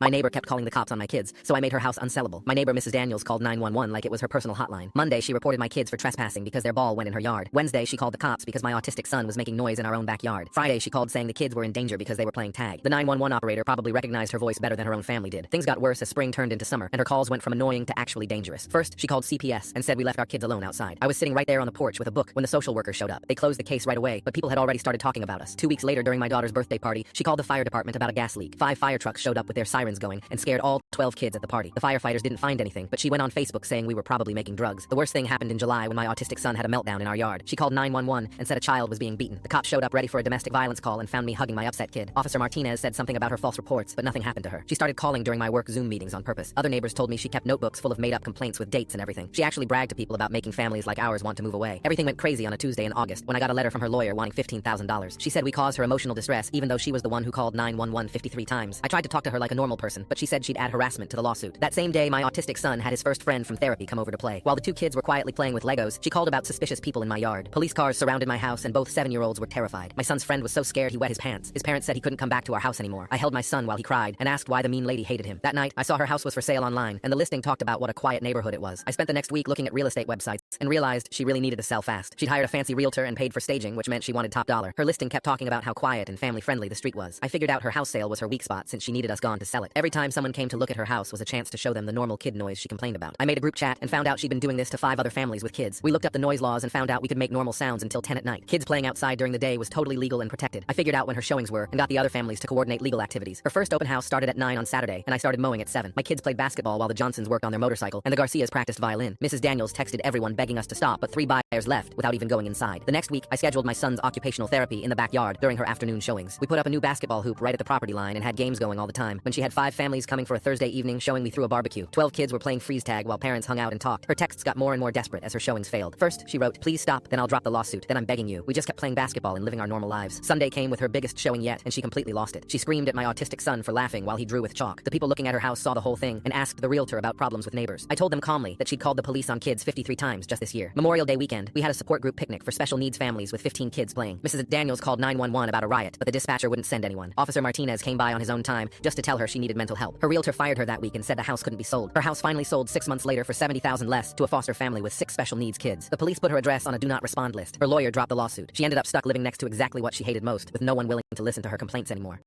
My neighbor kept calling the cops on my kids, so I made her house unsellable. My neighbor Mrs. Daniels called 911 like it was her personal hotline. Monday, she reported my kids for trespassing because their ball went in her yard. Wednesday, she called the cops because my autistic son was making noise in our own backyard. Friday, she called saying the kids were in danger because they were playing tag. The 911 operator probably recognized her voice better than her own family did. Things got worse as spring turned into summer, and her calls went from annoying to actually dangerous. First, she called CPS and said we left our kids alone outside. I was sitting right there on the porch with a book when the social worker showed up. They closed the case right away, but people had already started talking about us. 2 weeks later, during my daughter's birthday party, she called the fire department about a gas leak. 5 fire trucks showed up with their sirens going and scared all 12 kids at the party. The firefighters didn't find anything, but she went on Facebook saying we were probably making drugs. The worst thing happened in July when my autistic son had a meltdown in our yard. She called 911 and said a child was being beaten. The cops showed up ready for a domestic violence call and found me hugging my upset kid. Officer Martinez said something about her false reports, but nothing happened to her. She started calling during my work Zoom meetings on purpose. Other neighbors told me she kept notebooks full of made-up complaints with dates and everything. She actually bragged to people about making families like ours want to move away. Everything went crazy on a Tuesday in August when I got a letter from her lawyer wanting $15,000. She said we caused her emotional distress even though she was the one who called 911 53 times. I tried to talk to her like a normal person, but she said she'd add harassment to the lawsuit. That same day, my autistic son had his first friend from therapy come over to play. While the 2 kids were quietly playing with Legos, she called about suspicious people in my yard. Police cars surrounded my house and both 7-year-olds were terrified. My son's friend was so scared he wet his pants. His parents said he couldn't come back to our house anymore. I held my son while he cried and asked why the mean lady hated him. That night, I saw her house was for sale online, and the listing talked about what a quiet neighborhood it was. I spent the next week looking at real estate websites and realized she really needed to sell fast. She'd hired a fancy realtor and paid for staging, which meant she wanted top dollar. Her listing kept talking about how quiet and family-friendly the street was. I figured out her house sale was her weak spot since she needed us gone to sell it. Every time someone came to look at her house was a chance to show them the normal kid noise she complained about. I made a group chat and found out she'd been doing this to 5 other families with kids. We looked up the noise laws and found out we could make normal sounds until 10 at night. Kids playing outside during the day was totally legal and protected. I figured out when her showings were and got the other families to coordinate legal activities. Her first open house started at 9 on Saturday, and I started mowing at 7. My kids played basketball while the Johnsons worked on their motorcycle, and the Garcias practiced violin. Mrs. Daniels texted everyone begging us to stop, but 3 buyers left without even going inside. The next week, I scheduled my son's occupational therapy in the backyard during her afternoon showings. We put up a new basketball hoop right at the property line and had games going all the time. When she had 5 families coming for a Thursday evening showing, we threw a barbecue. 12 kids were playing freeze tag while parents hung out and talked. Her texts got more and more desperate as her showings failed. First, she wrote, "Please stop, then I'll drop the lawsuit. Then I'm begging you." We just kept playing basketball and living our normal lives. Sunday came with her biggest showing yet, and she completely lost it. She screamed at my autistic son for laughing while he drew with chalk. The people looking at her house saw the whole thing and asked the realtor about problems with neighbors. I told them calmly that she'd called the police on kids 53 times just this year. Memorial Day weekend, we had a support group picnic for special needs families with 15 kids playing. Mrs. Daniels called 911 about a riot, but the dispatcher wouldn't send anyone. Officer Martinez came by on his own time just to tell her she needed mental help. Her realtor fired her that week and said the house couldn't be sold. Her house finally sold 6 months later for $70,000 less to a foster family with 6 special needs kids. The police put her address on a do not respond list. Her lawyer dropped the lawsuit. She ended up stuck living next to exactly what she hated most, with no one willing to listen to her complaints anymore.